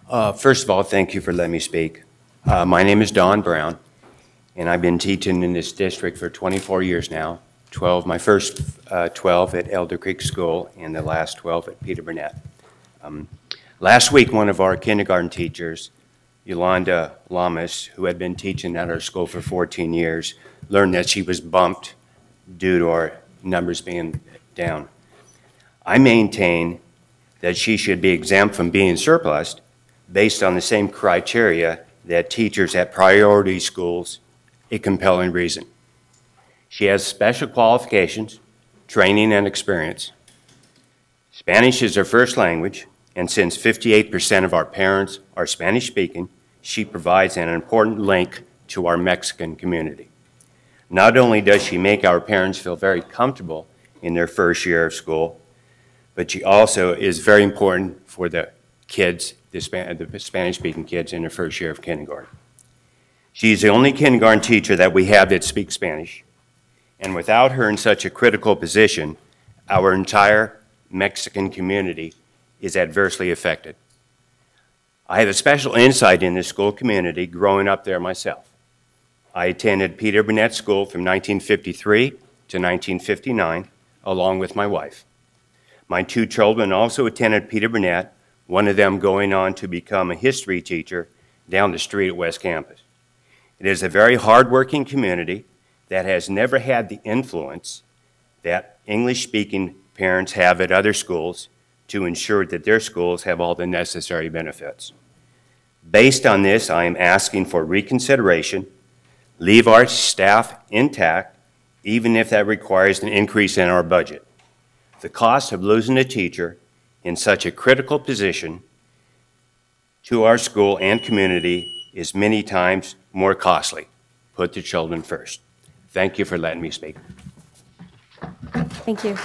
First of all, thank you for letting me speak. My name is Don Brown, and I've been teaching in this district for 24 years now. My first 12 at Elder Creek School, and the last 12 at Peter Burnett. Last week, one of our kindergarten teachers, Yolanda Lamas, who had been teaching at our school for 14 years, learned that she was bumped due to our numbers being down. I maintain that she should be exempt from being surplused based on the same criteria that teachers at priority schools, a compelling reason. She has special qualifications, training, and experience. Spanish is her first language, and since 58% of our parents are Spanish-speaking, she provides an important link to our Mexican community. Not only does she make our parents feel very comfortable in their first year of school, but she also is very important for the kids, the Spanish-speaking kids in their first year of kindergarten. She's the only kindergarten teacher that we have that speaks Spanish, and without her in such a critical position, our entire Mexican community is adversely affected. I have a special insight in the school community growing up there myself. I attended Peter Burnett School from 1953 to 1959, along with my wife. My two children also attended Peter Burnett, one of them going on to become a history teacher down the street at West Campus. It is a very hardworking community that has never had the influence that English-speaking parents have at other schools to ensure that their schools have all the necessary benefits. Based on this, I am asking for reconsideration, leave our staff intact, even if that requires an increase in our budget. The cost of losing a teacher in such a critical position to our school and community is many times more costly. Put the children first. Thank you for letting me speak. Thank you.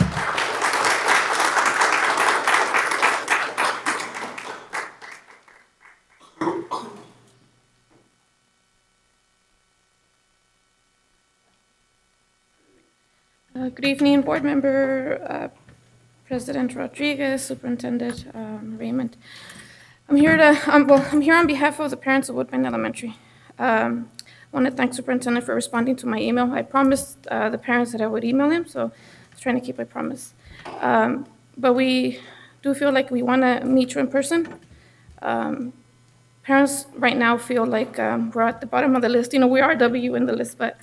Good evening, board member, President Rodriguez, Superintendent Raymond. I'm here on behalf of the parents of Woodbine Elementary. I want to thank Superintendent for responding to my email. I promised the parents that I would email him, so I was trying to keep my promise. But we do feel like we want to meet you in person. Parents right now feel like we're at the bottom of the list. You know, we are W in the list, but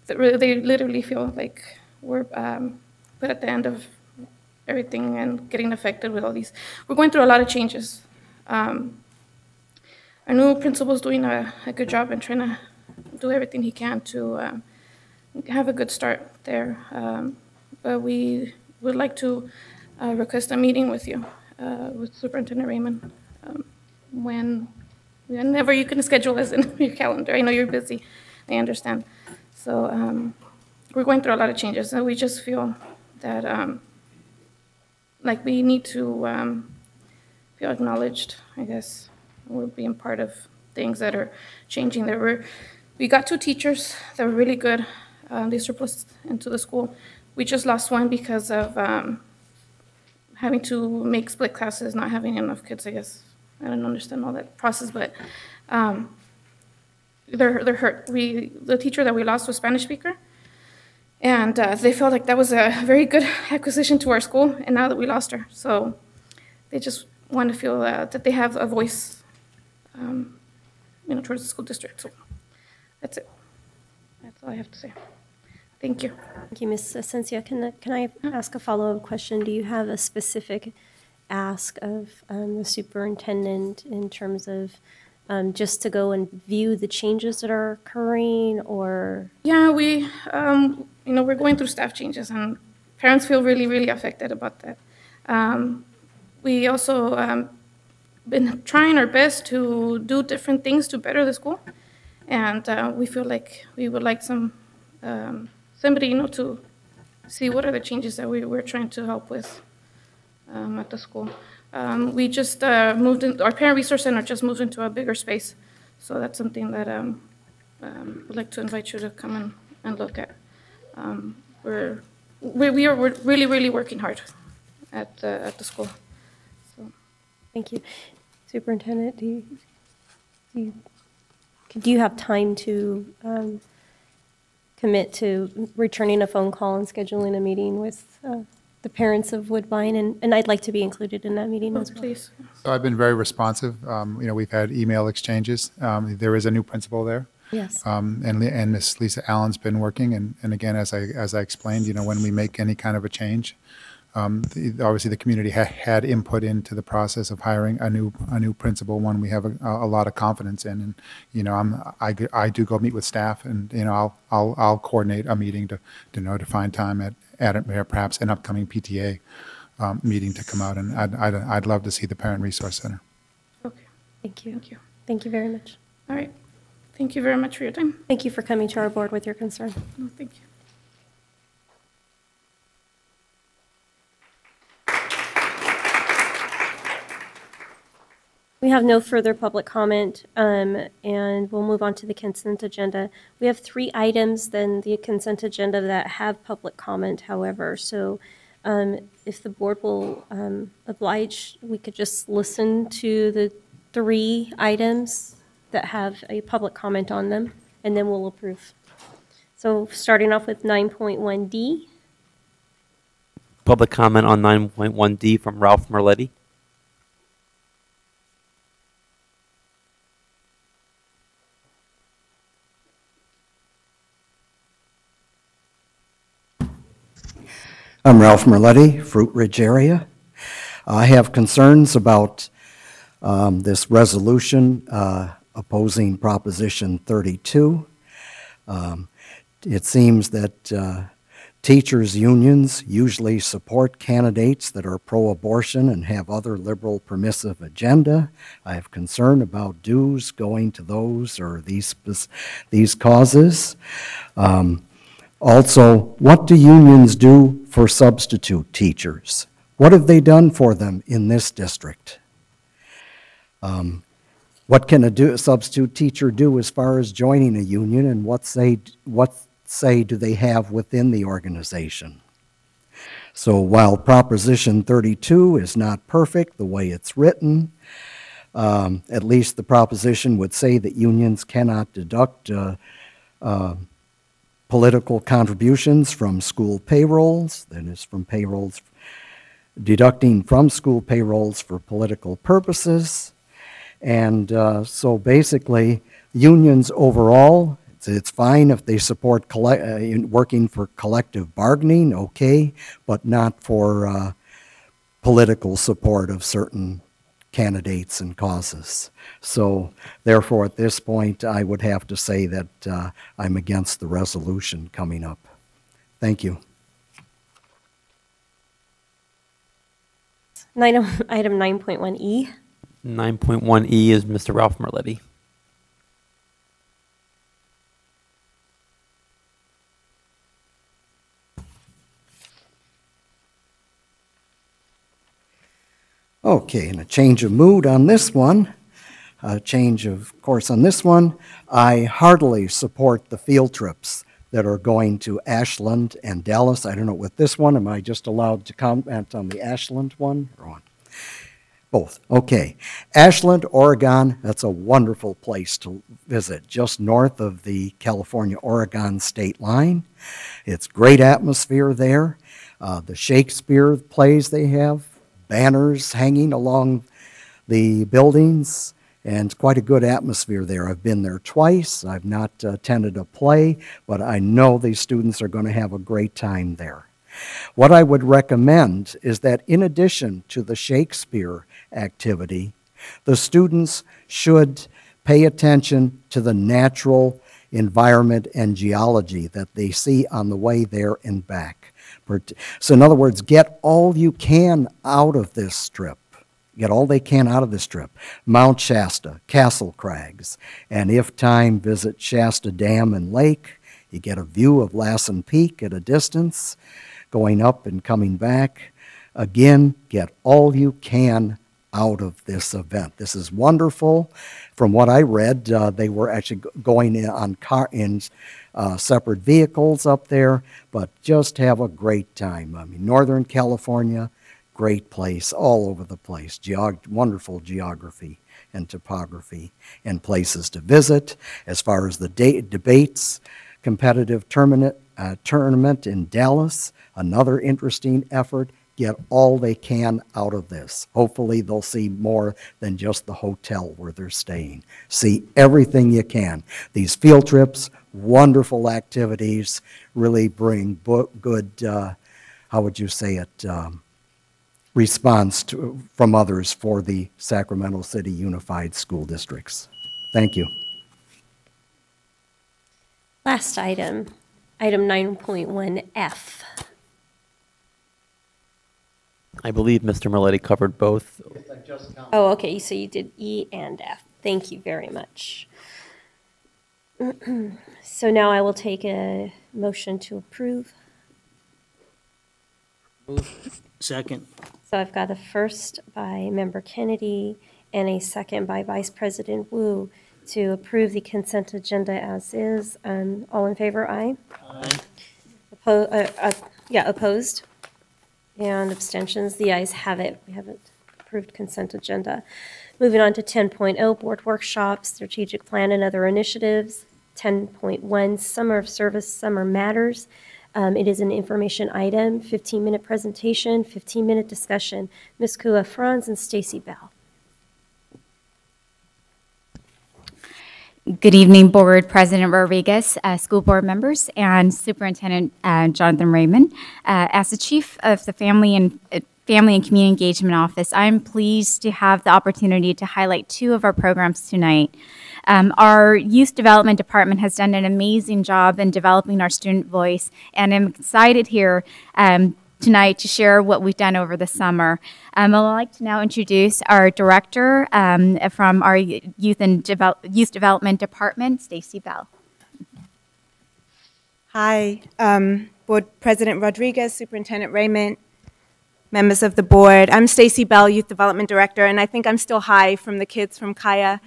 they literally feel like we're put at the end of everything and getting affected with all these. We're going through a lot of changes. Our new principal's doing a good job and trying to do everything he can to have a good start there. But we would like to request a meeting with you, with Superintendent Raymond, whenever you can schedule this in your calendar. I know you're busy, I understand. So we're going through a lot of changes, and we just feel that like we need to feel acknowledged, I guess. We're being part of things that are changing there. We got two teachers that were really good. They surplused into the school. We just lost one because of having to make split classes, not having enough kids, I guess. I don't understand all that process, but they're hurt. The teacher that we lost was Spanish speaker, and they felt like that was a very good acquisition to our school, and now that we lost her. So they just want to feel that they have a voice, towards the school district. So that's it. That's all I have to say. Thank you. Thank you, Ms. Asencia. Can I ask a follow-up question? Do you have a specific ask of the superintendent in terms of just to go and view the changes that are occurring, or? Yeah, we're going through staff changes, and parents feel really, really affected about that. We also been trying our best to do different things to better the school, and we feel like we would like somebody, to see what are the changes that we're trying to help with at the school. We just moved in, our Parent Resource Center just moved into a bigger space, so that's something that we'd like to invite you to come and look at. We're really, really working hard at the school. So. Thank you. Superintendent, do you have time to commit to returning a phone call and scheduling a meeting with the parents of Woodbine? And I'd like to be included in that meeting as well. Please. So I've been very responsive. We've had email exchanges. There is a new principal there. Yes. And Miss Lisa Allen's been working. And again, as I explained, when we make any kind of a change, obviously the community had input into the process of hiring a new principal, one we have a lot of confidence in. And I do go meet with staff, and I'll coordinate a meeting to find time at perhaps an upcoming PTA meeting to come out, and I'd love to see the Parent Resource Center. Okay. Thank you. Thank you. Thank you very much. All right. Thank you very much for your time. Thank you for coming to our board with your concern. No, thank you. We have no further public comment, and we'll move on to the consent agenda. We have 3 items then the consent agenda that have public comment, however. So if the board will oblige, we could just listen to the 3 items that have a public comment on them, and then we'll approve. So starting off with 9.1D. Public comment on 9.1D from Ralph Merletti. I'm Ralph Merletti, Fruit Ridge area. I have concerns about this resolution opposing Proposition 32. It seems that teachers' unions usually support candidates that are pro-abortion and have other liberal permissive agenda. I have concern about dues going to those or these causes. Also, what do unions do for substitute teachers? What have they done for them in this district? What can a substitute teacher do as far as joining a union, and what say do they have within the organization? So while Proposition 32 is not perfect the way it's written, at least the proposition would say that unions cannot deduct political contributions from school payrolls, that is from payrolls, deducting from school payrolls for political purposes. And so basically, unions overall, it's fine if they support working for collective bargaining, okay, but not for political support of certain candidates and causes. So therefore, at this point, I would have to say that I'm against the resolution coming up. Thank you. Item 9.1E. 9.1E is Mr. Ralph Merletti. Okay, and a change of mood on this one, a change of course on this one. I heartily support the field trips that are going to Ashland and Dallas. I don't know with this one, am I just allowed to comment on the Ashland one or on? Both, okay. Ashland, Oregon, that's a wonderful place to visit, just north of the California-Oregon state line. It's great atmosphere there. The Shakespeare plays they have, banners hanging along the buildings, and quite a good atmosphere there. I've been there twice. I've not attended a play, but I know these students are going to have a great time there. What I would recommend is that in addition to the Shakespeare activity, the students should pay attention to the natural environment and geology that they see on the way there and back. So in other words, get all you can out of this trip. Get all they can out of this trip. Mount Shasta, Castle Crags, and if time, visit Shasta Dam and Lake. You get a view of Lassen Peak at a distance, going up and coming back. Again, get all you can out of this event. This is wonderful. From what I read, they were actually going in separate vehicles up there, but just have a great time. I mean, Northern California, great place all over the place, wonderful geography and topography and places to visit. As far as the debates, competitive tournament in Dallas, another interesting effort. Get all they can out of this. Hopefully they'll see more than just the hotel where they're staying. See everything you can. These field trips, wonderful activities, really bring good, how would you say it, response from others for the Sacramento City Unified School Districts. Thank you. Last item, item 9.1F. I believe Mr. Milletti covered both. Oh, okay, so you did E and F. Thank you very much. So now I will take a motion to approve. Second. So I've got a first by Member Kennedy and a second by Vice President Wu to approve the consent agenda as is. All in favor, aye? Aye. Opposed? And abstentions, the ayes have it. We have it approved consent agenda. Moving on to 10.0, board workshops, strategic plan and other initiatives. 10.1, summer of service, summer matters. It is an information item, 15-minute presentation, 15-minute discussion. Ms. Kua Franz and Stacy Bell. Good evening, Board President Rodriguez, school board members, and Superintendent Jonathan Raymond. As the Chief of the Family and Community Engagement Office, I'm pleased to have the opportunity to highlight two of our programs tonight. Our Youth Development Department has done an amazing job in developing our student voice, and I'm excited here tonight to share what we've done over the summer. I'd like to now introduce our director from our Youth Development Department, Stacy Bell. Hi, Board President Rodriguez, Superintendent Raymond, members of the board. I'm Stacy Bell, Youth Development Director, and I think I'm still high from the kids from Kaya.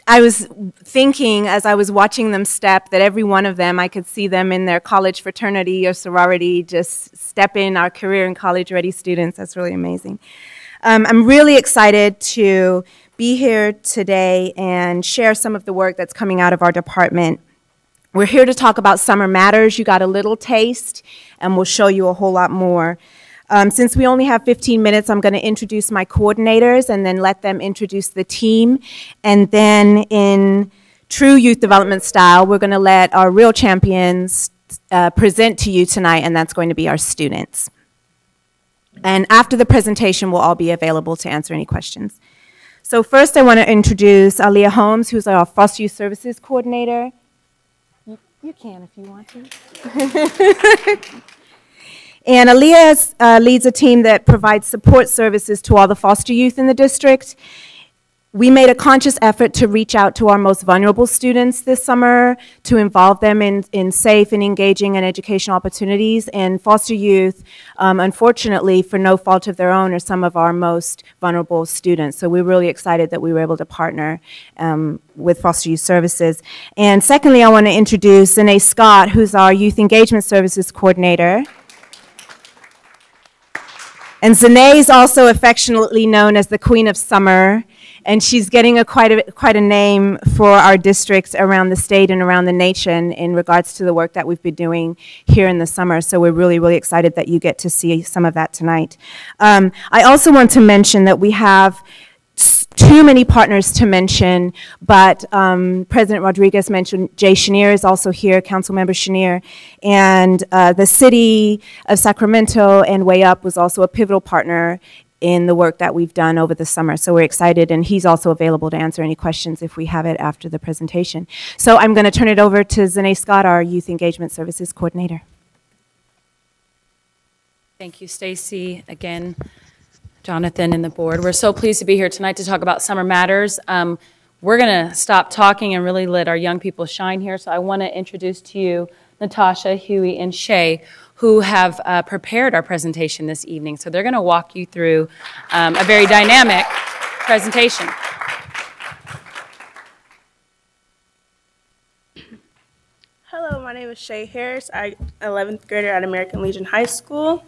I was thinking as I was watching them step that every one of them, I could see them in their college fraternity or sorority, just step in our career and college-ready students. That's really amazing. I'm really excited to be here today and share some of the work that's coming out of our department. We're here to talk about Summer Matters. You got a little taste, and we'll show you a whole lot more. Since we only have 15 minutes, I'm going to introduce my coordinators and then let them introduce the team. And then in true youth development style, we're going to let our real champions present to you tonight, and that's going to be our students. And after the presentation, we'll all be available to answer any questions. So first, I want to introduce Aliyah Holmes, who's our Foster Youth Services Coordinator. You can if you want to. And Aliyah leads a team that provides support services to all the foster youth in the district. We made a conscious effort to reach out to our most vulnerable students this summer to involve them in safe and engaging and educational opportunities. And foster youth, unfortunately, for no fault of their own, are some of our most vulnerable students. So we're really excited that we were able to partner with Foster Youth Services. And secondly, I want to introduce Zanae Scott, who's our Youth Engagement Services Coordinator. And Zanae is also affectionately known as the Queen of Summer, and she's getting quite a name for our districts around the state and around the nation in regards to the work that we've been doing here in the summer. So we're really, really excited that you get to see some of that tonight. I also want to mention that we have too many partners to mention, but President Rodriguez mentioned Jay Chenier is also here, Councilmember Chenier, and the City of Sacramento and Way Up was also a pivotal partner in the work that we've done over the summer. So we're excited, and he's also available to answer any questions if we have it after the presentation. So I'm going to turn it over to Zanae Scott, our Youth Engagement Services Coordinator. Thank you, Stacy. Again, Jonathan and the board. We're so pleased to be here tonight to talk about Summer Matters. We're going to stop talking and really let our young people shine here. So I want to introduce to you Natasha, Huey, and Shay, who have prepared our presentation this evening. So they're going to walk you through a very dynamic presentation. Hello, my name is Shay Harris. I'm 11th grader at American Legion High School.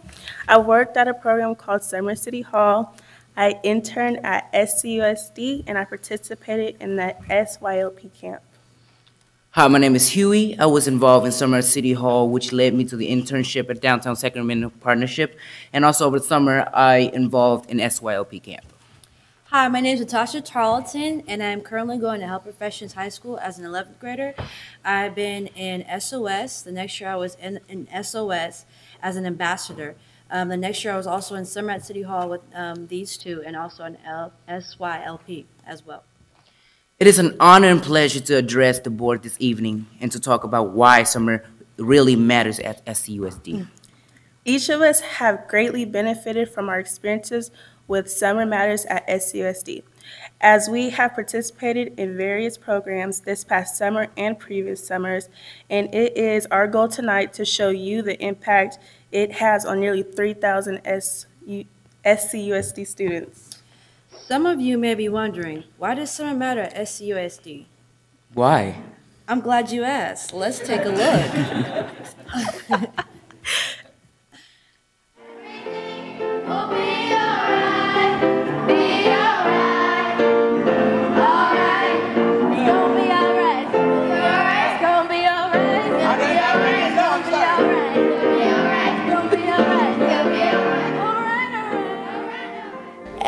I worked at a program called Summer City Hall. I interned at SCUSD, and I participated in the SYLP camp. Hi, my name is Huey. I was involved in Summer City Hall, which led me to the internship at Downtown Sacramento Partnership. And also over the summer, I involved in SYLP camp. Hi, my name is Natasha Tarleton, and I'm currently going to Health Professions High School as an 11th grader. I've been in SOS. The next year I was in SOS as an ambassador. The next year I was also in Summer at City Hall with these two, and also in SYLP as well. It is an honor and pleasure to address the board this evening and to talk about why summer really matters at SCUSD. Each of us have greatly benefited from our experiences with Summer Matters at SCUSD, as we have participated in various programs this past summer and previous summers, and it is our goal tonight to show you the impact it has on nearly 3,000 SCUSD students. Some of you may be wondering, why does summer matter at SCUSD? Why? I'm glad you asked. Let's take a look.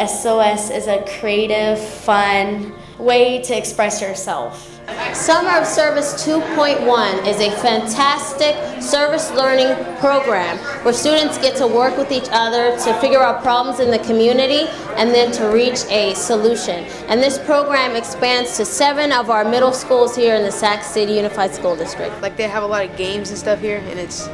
SOS is a creative, fun way to express yourself. Summer of Service 2.1 is a fantastic service learning program where students get to work with each other to figure out problems in the community and then to reach a solution. And this program expands to 7 of our middle schools here in the Sac City Unified School District. Like, they have a lot of games and stuff here, and it's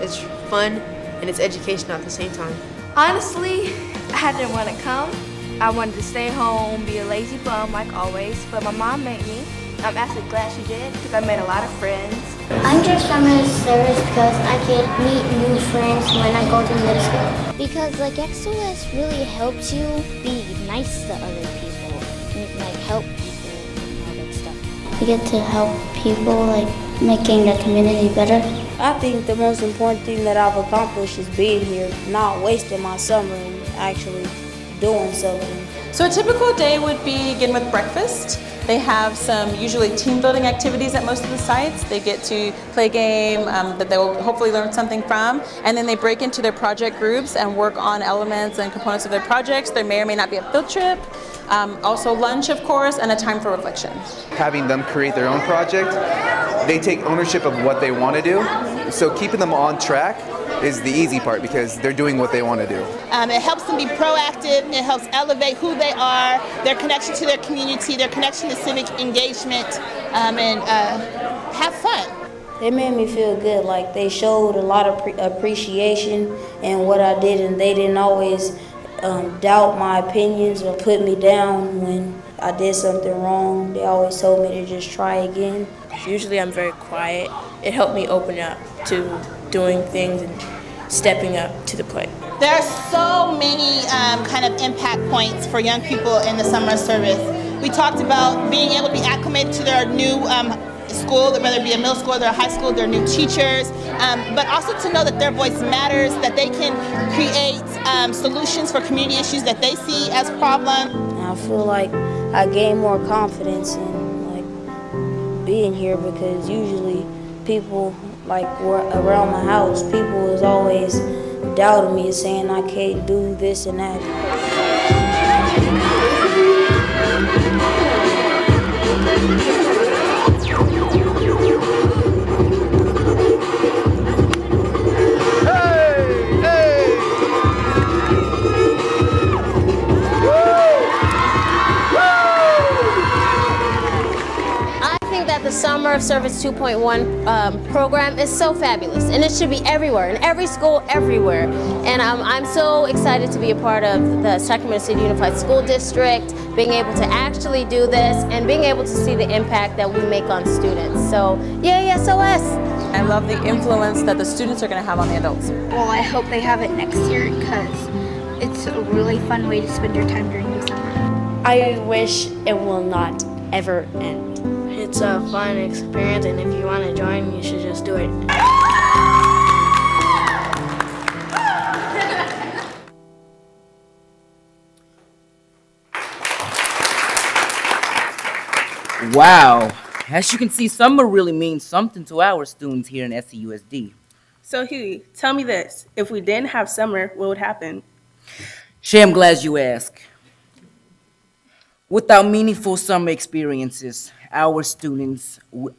fun and it's educational at the same time. Honestly, I didn't want to come. I wanted to stay home, be a lazy bum like always, but my mom made me. I'm actually glad she did because I made a lot of friends. I'm just summer service because I can meet new friends when I go to middle school. Because like SOS really helps you be nice to other people and like help people and all that stuff. You get to help people, like making the community better. I think the most important thing that I've accomplished is being here, not wasting my summer and actually doing something. So a typical day would begin with breakfast. They have some usually team building activities at most of the sites. They get to play a game that they will hopefully learn something from, and then they break into their project groups and work on elements and components of their projects. There may or may not be a field trip, also lunch of course, and a time for reflection. Having them create their own project, they take ownership of what they want to do, so keeping them on track is the easy part because they're doing what they want to do. It helps them be proactive, it helps elevate who they are, their connection to their community, their connection to civic engagement, and have fun. They made me feel good, like they showed a lot of appreciation in what I did, and they didn't always doubt my opinions or put me down when I did something wrong. They always told me to just try again. Usually I'm very quiet. It helped me open up to doing things and stepping up to the plate. There are so many kind of impact points for young people in the summer service. We talked about being able to be acclimated to their new school, whether it be a middle school or their high school, their new teachers, but also to know that their voice matters, that they can create solutions for community issues that they see as problems. I feel like I gained more confidence in like being here because usually people like around my house, people was always doubting me, saying I can't do this and that. The Summer of Service 2.1 program is so fabulous, and it should be everywhere, in every school, everywhere. And I'm so excited to be a part of the Sacramento City Unified School District, being able to actually do this, and being able to see the impact that we make on students. So, yay SOS! I love the influence that the students are going to have on the adults. Well, I hope they have it next year because it's a really fun way to spend your time during the summer. I wish it will not ever end. It's a fun experience, and if you want to join, you should just do it. Wow. As you can see, summer really means something to our students here in SCUSD. So Huey, tell me this. If we didn't have summer, what would happen? Shay, I'm glad you asked. Without meaningful summer experiences, our students, we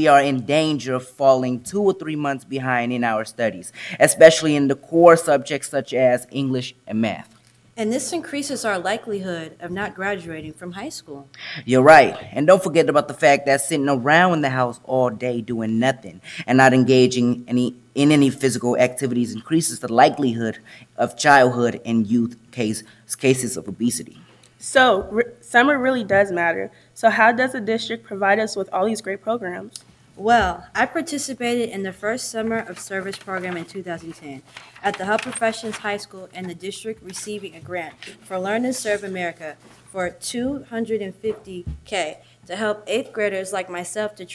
are in danger of falling 2 or 3 months behind in our studies, especially in the core subjects such as English and math. And this increases our likelihood of not graduating from high school. You're right. And don't forget about the fact that sitting around in the house all day doing nothing and not engaging in any physical activities increases the likelihood of childhood and youth cases of obesity. So summer really does matter. So how does the district provide us with all these great programs? Well, I participated in the first Summer of Service program in 2010 at the Health Professions High School, and the district receiving a grant for Learn and Serve America for $250K to help 8th graders like myself to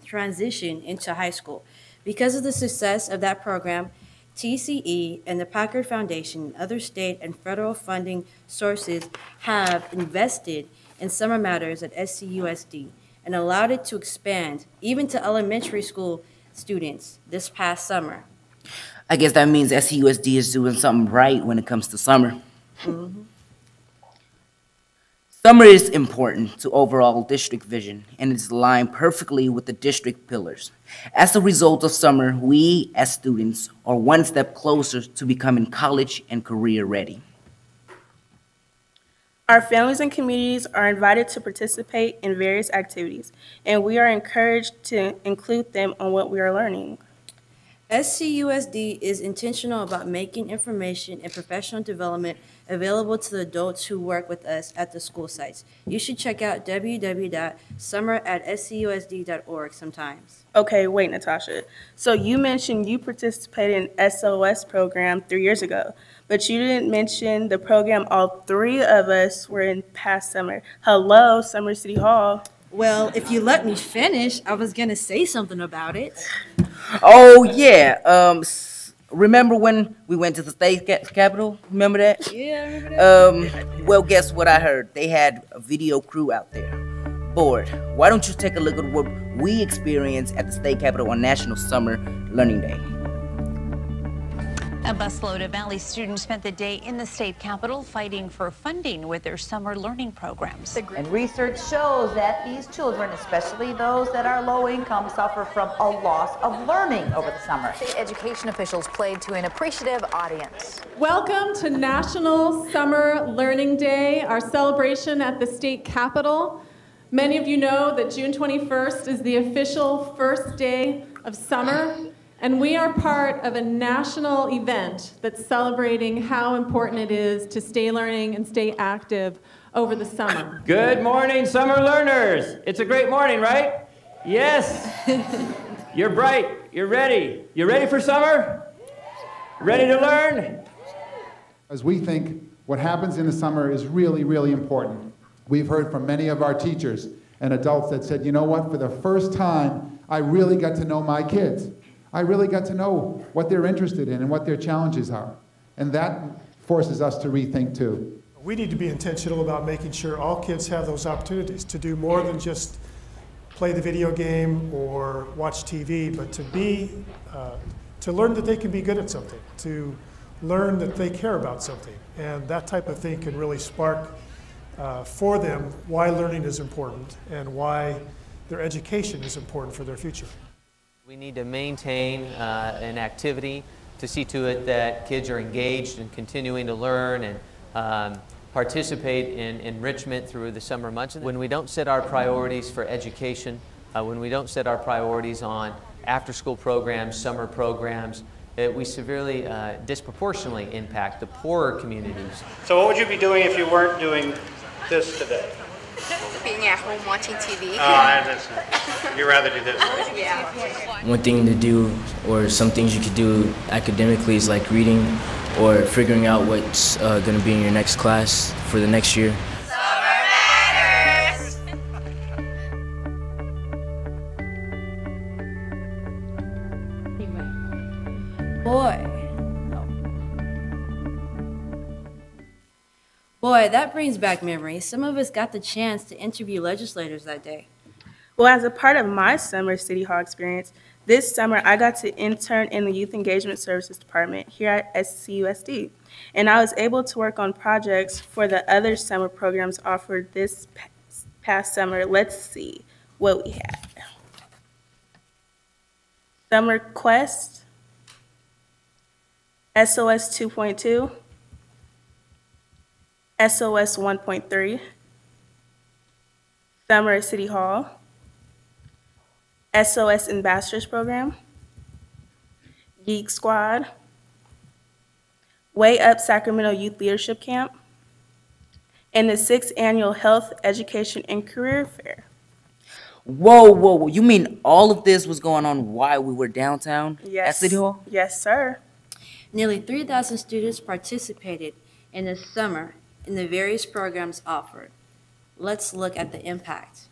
transition into high school. Because of the success of that program, TCE and the Packard Foundation and other state and federal funding sources have invested in Summer Matters at SCUSD and allowed it to expand even to elementary school students this past summer. I guess that means SCUSD is doing something right when it comes to summer. Mm-hmm. Summer is important to overall district vision, and it's aligned perfectly with the district pillars. As a result of summer, we as students are one step closer to becoming college and career ready. Our families and communities are invited to participate in various activities, and we are encouraged to include them on what we are learning. SCUSD is intentional about making information and professional development available to the adults who work with us at the school sites. You should check out www.summer@scusd.org sometimes. Okay, wait, Natasha. So you mentioned you participated in SOS program 3 years ago, but you didn't mention the program all 3 of us were in past summer. Hello, Summer City Hall. Well, if you let me finish, I was going to say something about it. Oh, yeah. Remember when we went to the state capitol? Remember that? Yeah, I remember that. Well, guess what I heard? They had a video crew out there. Bored. Why don't you take a look at what we experienced at the state capitol on National Summer Learning Day? A busload of Valley students spent the day in the state capitol fighting for funding with their summer learning programs. And research shows that these children, especially those that are low income, suffer from a loss of learning over the summer. State education officials played to an appreciative audience. Welcome to National Summer Learning Day, our celebration at the state capitol. Many of you know that June 21st is the official first day of summer. And we are part of a national event that's celebrating how important it is to stay learning and stay active over the summer. Good morning, summer learners. It's a great morning, right? Yes. You're bright. You're ready. You ready for summer? Ready to learn? As we think what happens in the summer is really, really important. We've heard from many of our teachers and adults that said, you know what, for the first time, I really got to know my kids. I really got to know what they're interested in and what their challenges are. And that forces us to rethink too. We need to be intentional about making sure all kids have those opportunities to do more than just play the video game or watch TV, but to learn that they can be good at something, to learn that they care about something. And that type of thing can really spark for them why learning is important and why their education is important for their future. We need to maintain an activity to see to it that kids are engaged and continuing to learn and participate in enrichment through the summer months. When we don't set our priorities for education, when we don't set our priorities on after-school programs, summer programs, we severely, disproportionately impact the poorer communities. So what would you be doing if you weren't doing this today? Being at home watching TV. You'd rather do this, right? Yeah. One thing to do, or some things you could do academically, is like reading or figuring out what's going to be in your next class for the next year. Boy, that brings back memories. Some of us got the chance to interview legislators that day. Well, as a part of my summer City Hall experience, this summer I got to intern in the Youth Engagement Services Department here at SCUSD, and I was able to work on projects for the other summer programs offered this past summer. Let's see what we had. Summer Quest, SOS 2.2, SOS 1.3, Summer at City Hall, SOS Ambassadors Program, Geek Squad, Way Up Sacramento Youth Leadership Camp, and the 6th Annual Health, Education, and Career Fair. Whoa, whoa, whoa. You mean all of this was going on while we were downtown at City Hall? Yes, sir. Nearly 3,000 students participated in the summer in the various programs offered. Let's look at the impact.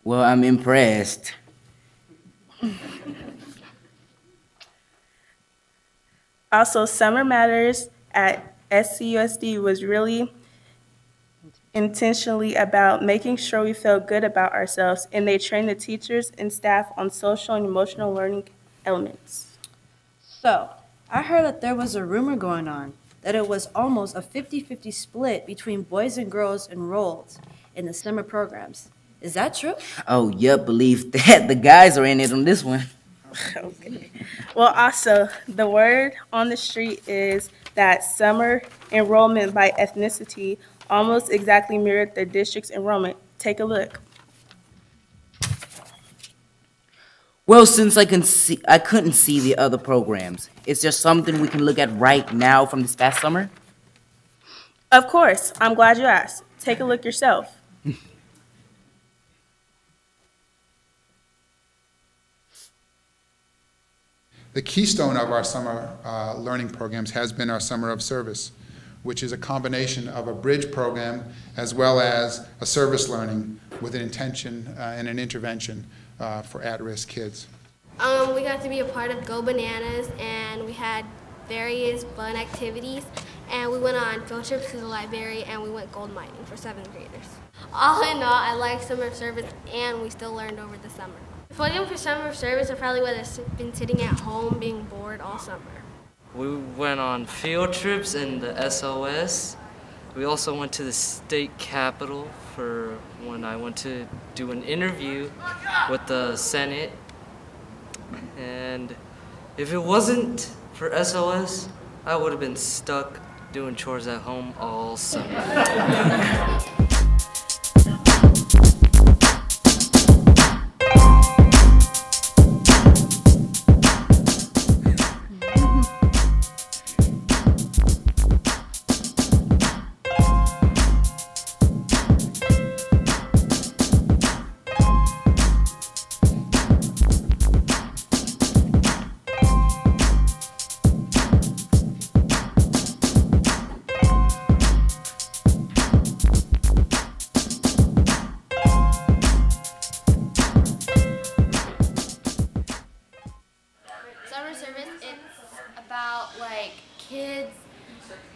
Well, I'm impressed. Also, Summer Matters at SCUSD was really intentionally about making sure we felt good about ourselves, and they trained the teachers and staff on social and emotional learning elements. So, I heard that there was a rumor going on that it was almost a 50-50 split between boys and girls enrolled in the summer programs. Is that true? Oh, yep, believe that. The guys are in it on this one. Okay. Well, also, the word on the street is that summer enrollment by ethnicity almost exactly mirrored the district's enrollment. Take a look. Well, since I couldn't see the other programs, is there something we can look at right now from this past summer? Of course. I'm glad you asked. Take a look yourself. The keystone of our summer learning programs has been our Summer of Service, which is a combination of a bridge program as well as a service learning with an intention and an intervention for at-risk kids. We got to be a part of Go Bananas, and we had various fun activities, and we went on field trips to the library, and we went gold mining for 7th graders. All in all, I like Summer of Service, and we still learned over the summer. If it wasn't for Summer of Service, I probably would have been sitting at home being bored all summer. We went on field trips in the SOS. We also went to the state capitol for when I went to do an interview with the Senate. And if it wasn't for SOS, I would have been stuck doing chores at home all summer.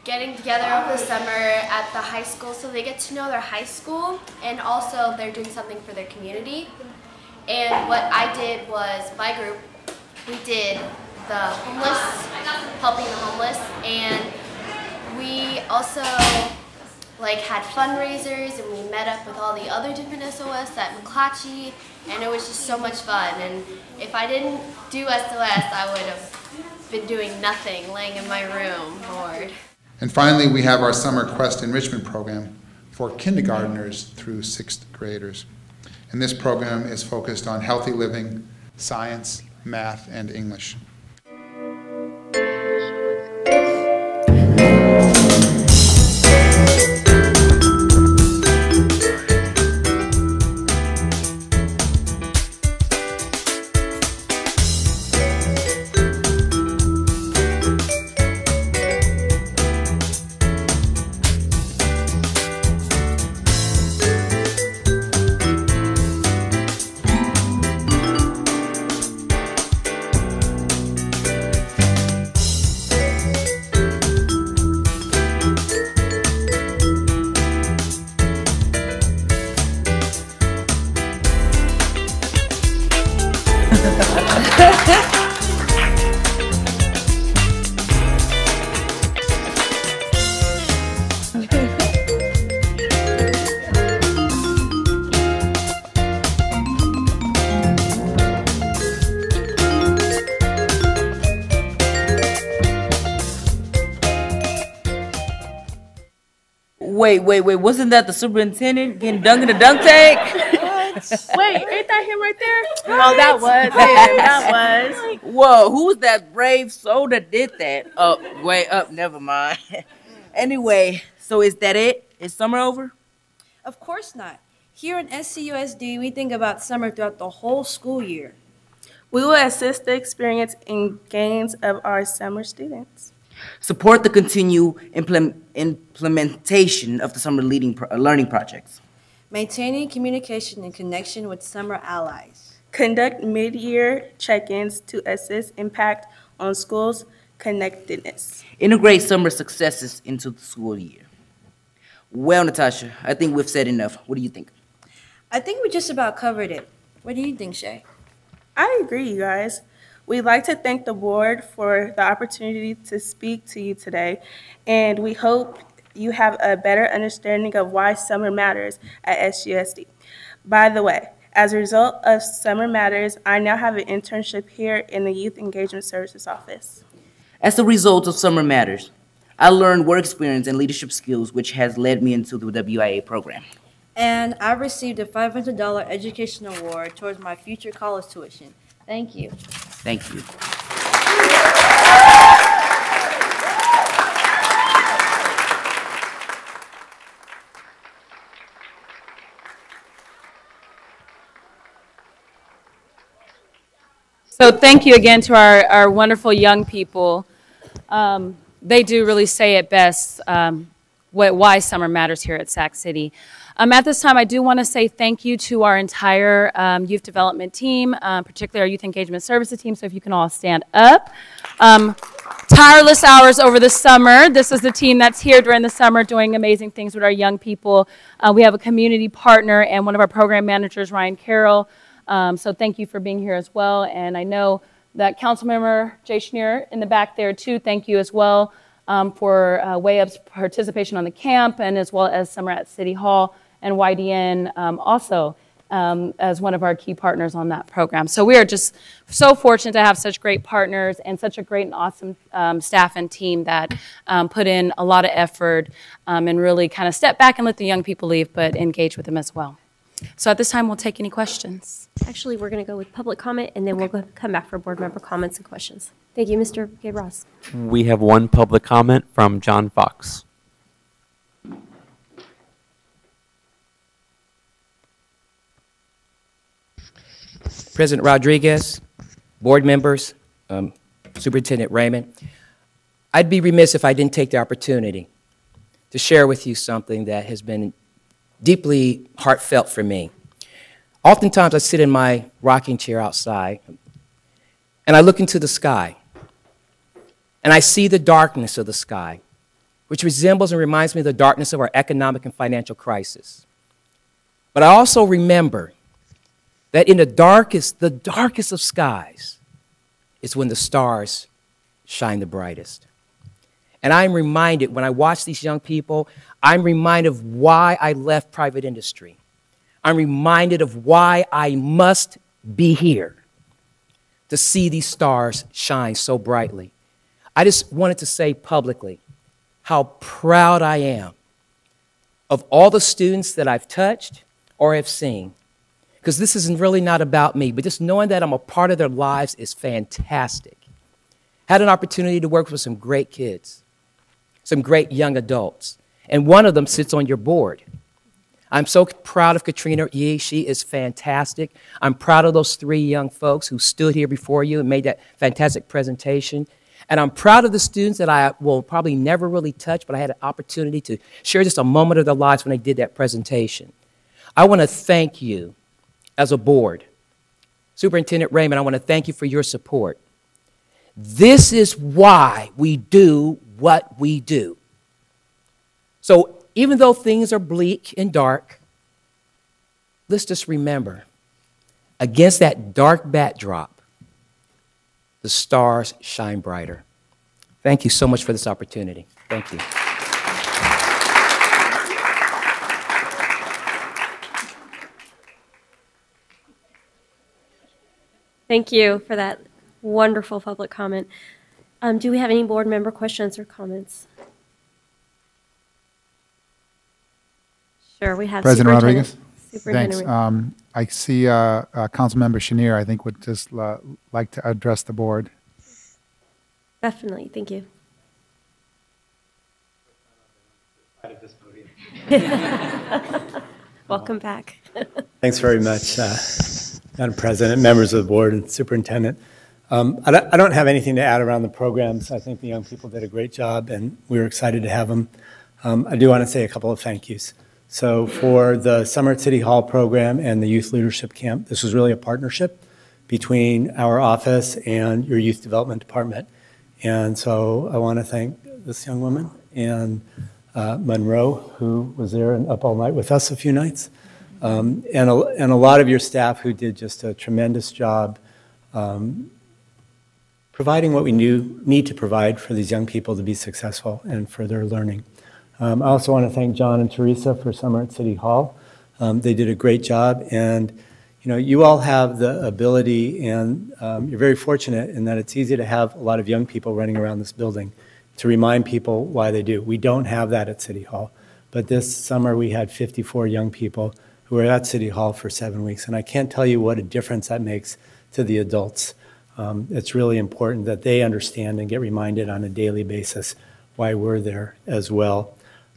Getting together over the summer at the high school so they get to know their high school, and also they're doing something for their community. And what I did was, my group, we did the homeless, helping the homeless, and we also had fundraisers, and we met up with all the other different SOS at McClatchy, and it was just so much fun. And if I didn't do SOS, I would have been doing nothing, laying in my room bored. And finally, we have our Summer Quest Enrichment Program for kindergartners through 6th graders. And this program is focused on healthy living, science, math, and English. Wait, wasn't that the superintendent getting dunked in the dunk tank? Wait, ain't that him right there? Oh, that was him. That was. Whoa, who was that brave soul that did that? Never mind. Anyway, so is that it? Is summer over? Of course not. Here in SCUSD, we think about summer throughout the whole school year. We will assist the experience and gains of our summer students. Support the continued implementation of the summer learning projects. Maintaining communication and connection with summer allies. Conduct mid-year check-ins to assess impact on schools' connectedness. Integrate summer successes into the school year. Well, Natasha, I think we've said enough. What do you think? I think we just about covered it. What do you think, Shay? I agree, you guys. We'd like to thank the board for the opportunity to speak to you today, and we hope you have a better understanding of why summer matters at SUSD. By the way, as a result of Summer Matters, I now have an internship here in the Youth Engagement Services Office. As a result of Summer Matters, I learned work experience and leadership skills, which has led me into the WIA program. And I received a $500 education award towards my future college tuition. Thank you. Thank you. So thank you again to our wonderful young people. They do really say it best, why summer matters here at Sac City. At this time, I do want to say thank you to our entire youth development team, particularly our youth engagement services team, so if you can all stand up. Tireless hours over the summer. This is the team that's here during the summer doing amazing things with our young people. We have a community partner and one of our program managers, Ryan Carroll. So thank you for being here as well. And I know that Councilmember Jay Schneer in the back there too, thank you as well for WayUp's participation on the camp and as well as Summer at City Hall and YDN also as one of our key partners on that program. So we are just so fortunate to have such great partners and such a great and awesome staff and team that put in a lot of effort and really kind of step back and let the young people leave, but engage with them as well. So at this time, we'll take any questions. Actually, we're going to go with public comment, and then we'll come back for board member comments and questions. Thank you, Mr. Gabe Ross. We have one public comment from John Fox. President Rodriguez, board members, Superintendent Raymond, I'd be remiss if I didn't take the opportunity to share with you something that has been deeply heartfelt for me. Oftentimes I sit in my rocking chair outside and I look into the sky and I see the darkness of the sky, which resembles and reminds me of the darkness of our economic and financial crisis. But I also remember that in the darkest of skies is when the stars shine the brightest. And I'm reminded, when I watch these young people, I'm reminded of why I left private industry. I'm reminded of why I must be here to see these stars shine so brightly. I just wanted to say publicly how proud I am of all the students that I've touched or have seen. Because this is really not about me, but just knowing that I'm a part of their lives is fantastic. Had an opportunity to work with some great kids, some great young adults, and one of them sits on your board. I'm so proud of Katrina Yee. She is fantastic. I'm proud of those 3 young folks who stood here before you and made that fantastic presentation. And I'm proud of the students that I will probably never really touch, but I had an opportunity to share just a moment of their lives when they did that presentation. I want to thank you as a board. Superintendent Raymond, I want to thank you for your support. This is why we do what we do. So even though things are bleak and dark, let's just remember, against that dark backdrop, the stars shine brighter. Thank you so much for this opportunity. Thank you. Thank you for that wonderful public comment. Do we have any board member questions or comments? Sure, we have President Rodriguez. Superintendent. Thanks. I see Councilmember Chenier, I think, would just like to address the board. Definitely, thank you. Welcome back. Thanks very much, Madam President, members of the board, and Superintendent. I don't have anything to add around the programs. I think the young people did a great job, and we were excited to have them. I do want to say a couple of thank yous. So for the Summer at City Hall program and the Youth Leadership Camp, this was really a partnership between our office and your Youth Development Department. And so I want to thank this young woman and Monroe, who was there and up all night with us a few nights, and a lot of your staff who did just a tremendous job providing what we need to provide for these young people to be successful and for their learning. I also want to thank John and Teresa for Summer at City Hall. They did a great job, and you all have the ability, and you're very fortunate in that it's easy to have a lot of young people running around this building to remind people why they do. We don't have that at City Hall, but this summer we had 54 young people who were at City Hall for 7 weeks, and I can't tell you what a difference that makes to the adults. It's really important that they understand and get reminded on a daily basis why we're there as well.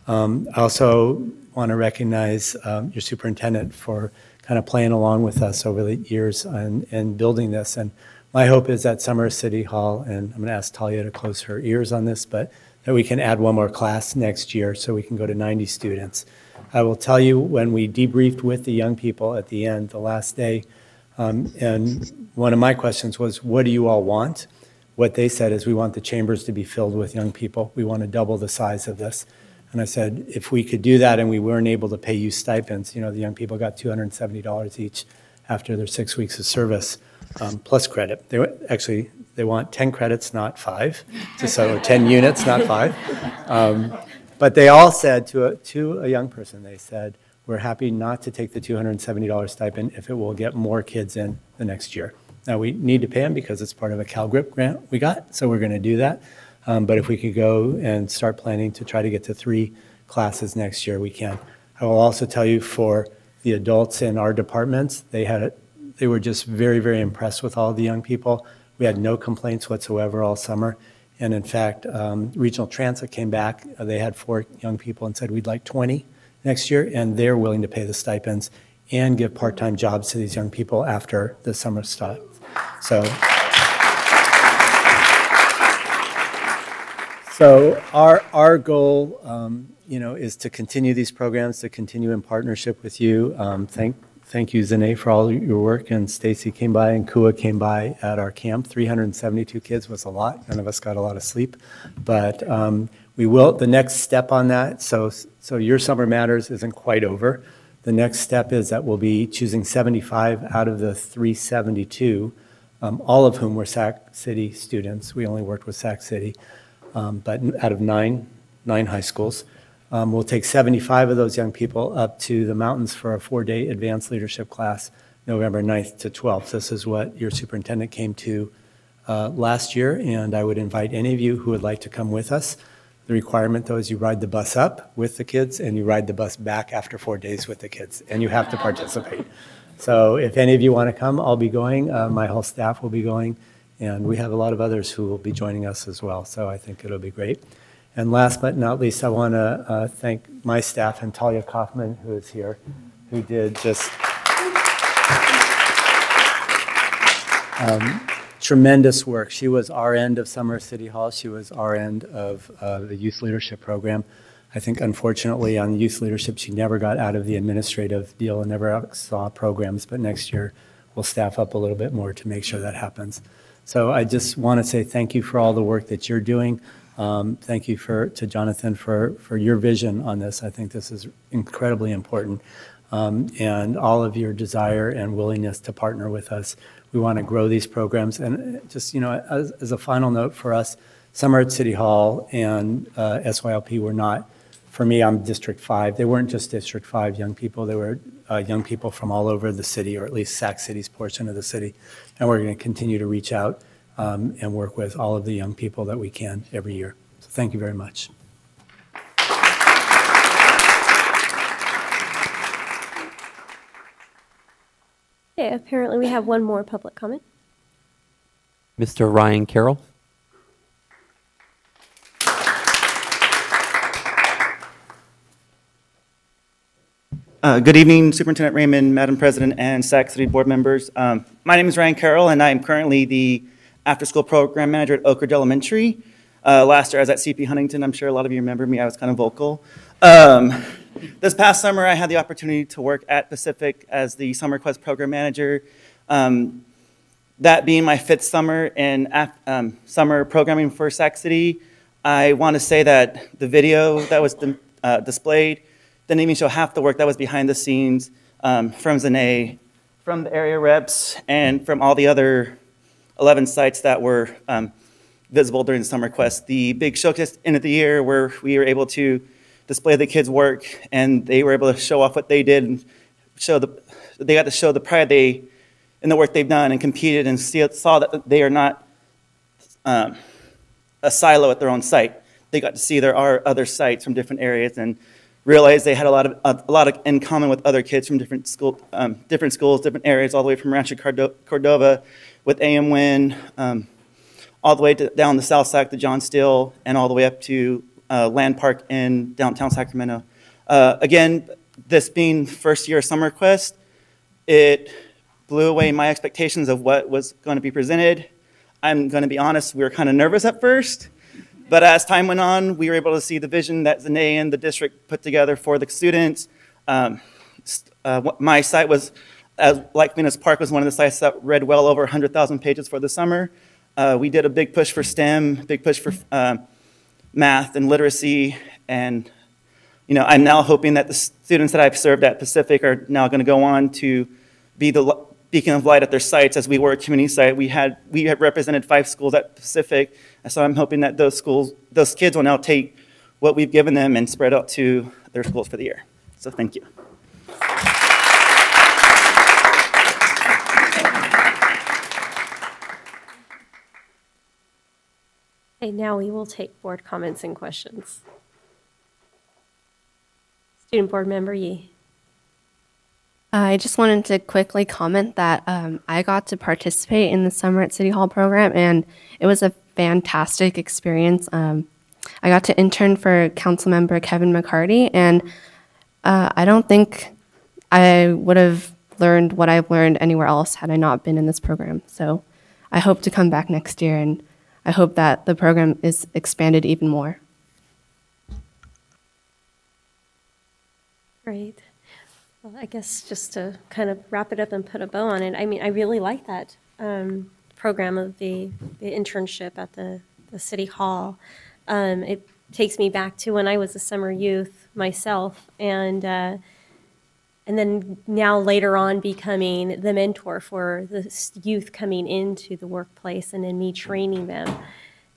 I also want to recognize your superintendent for kind of playing along with us over the years and building this. And my hope is that Summer City Hall, and I'm going to ask Talia to close her ears on this, but that we can add one more class next year so we can go to 90 students. I will tell you, when we debriefed with the young people at the end, the last day, and one of my questions was, what do you all want? What they said is, we want the chambers to be filled with young people. We want to double the size of this. And I said, if we could do that and we weren't able to pay you stipends, the young people got $270 each after their 6 weeks of service, plus credit. They want 10 credits, not 5, or 10 units, not 5. But they all said to a young person, they said, we're happy not to take the $270 stipend if it will get more kids in the next year. Now, we need to pay them because it's part of a CalGRIP grant we got, so we're going to do that. But if we could go and start planning to try to get to 3 classes next year, we can. I will also tell you, for the adults in our departments, they were just very, very impressed with all the young people. We had no complaints whatsoever all summer. And in fact, Regional Transit came back. They had 4 young people and said, we'd like 20 next year, and they're willing to pay the stipends and give part-time jobs to these young people after the summer starts. So our goal, is to continue these programs, to continue in partnership with you. Thank you, Zane, for all your work, and Stacy came by and Kua came by at our camp. 372 kids was a lot. None of us got a lot of sleep, but we will. The next step on that. So your Summer Matters isn't quite over. The next step is that we'll be choosing 75 out of the 372, all of whom were Sac City students. We only worked with Sac City. But out of nine high schools. We'll take 75 of those young people up to the mountains for a 4-day advanced leadership class, November 9th to 12th. This is what your superintendent came to last year, and I would invite any of you who would like to come with us. The requirement, though, is you ride the bus up with the kids, and you ride the bus back after 4 days with the kids, and you have to participate. So if any of you want to come, I'll be going. My whole staff will be going. And we have a lot of others who will be joining us as well, so I think it'll be great. And last but not least, I want to thank my staff and Talia Kaufman, who is here, who did just tremendous work. She was our end of Summer City Hall. She was our end of the Youth Leadership Program. I think, unfortunately, on Youth Leadership, she never got out of the administrative deal and never saw programs, but next year we'll staff up a little bit more to make sure that happens. So I just want to say thank you for all the work that you're doing. Thank you to Jonathan for your vision on this. I think this is incredibly important. And all of your desire and willingness to partner with us. We want to grow these programs. And just, as a final note for us, Summer at City Hall and SYLP were not, for me, I'm District 5. They weren't just District 5 young people. They were young people from all over the city, or at least Sac City's portion of the city. And we're going to continue to reach out and work with all of the young people that we can every year. So thank you very much. Okay, apparently we have one more public comment. Mr. Ryan Carroll. Good evening, Superintendent Raymond, Madam President, and Sac City board members. My name is Ryan Carroll, and I am currently the after-school program manager at Oak Ridge Elementary. Last year I was at CP Huntington. I'm sure a lot of you remember me. I was kind of vocal. This past summer, I had the opportunity to work at Pacific as the Summer Quest program manager. That being my 5th summer in summer programming for Sac City, I want to say that the video that was displayed didn't even show half the work that was behind the scenes from Zanae, from the area reps, and from all the other 11 sites that were visible during Summer Quest. The big showcase end of the year where we were able to display the kids' work, and they were able to show off what they did and they got to show the pride in the work they've done and competed and saw that they are not a silo at their own site. They got to see there are other sites from different areas and realized they had a lot in common with other kids from different schools, different areas, all the way from Rancho Cordova with AM Wynn, all the way down the South Sac to John Steele, and all the way up to Land Park in downtown Sacramento. Again, this being first year of Summer Quest, it blew away my expectations of what was going to be presented. I'm going to be honest, we were kind of nervous at first. But as time went on, we were able to see the vision that Zanae and the district put together for the students. My site was, like Venus Park, was one of the sites that read well over 100,000 pages for the summer. We did a big push for STEM, big push for math and literacy. And I'm now hoping that the students that I've served at Pacific are now going to go on to be the beacon of light at their sites. As we were a community site, we had represented 5 schools at Pacific, and so I'm hoping that those kids will now take what we've given them and spread out to their schools for the year. So thank you. Okay, now we will take board comments and questions. Student Board Member Yee. I just wanted to quickly comment that I got to participate in the Summer at City Hall program, and it was a fantastic experience. I got to intern for Councilmember Kevin McCarty, and I don't think I would have learned what I've learned anywhere else had I not been in this program. So I hope to come back next year, and I hope that the program is expanded even more. Great. Well, I guess just to kind of wrap it up and put a bow on it, I mean, I really like that program of the internship at the City Hall. It takes me back to when I was a summer youth myself, and then now later on becoming the mentor for the youth coming into the workplace, and then me training them.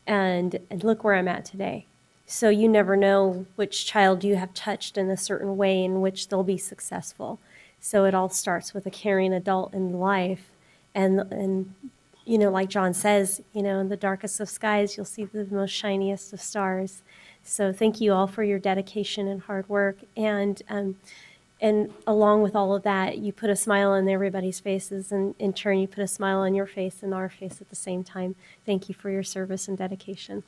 And look where I'm at today. So you never know which child you have touched in a certain way in which they'll be successful. So it all starts with a caring adult in life. And like John says, in the darkest of skies, you'll see the most shiniest of stars. So thank you all for your dedication and hard work. And along with all of that, you put a smile on everybody's faces, and in turn, you put a smile on your face and our face at the same time. Thank you for your service and dedication.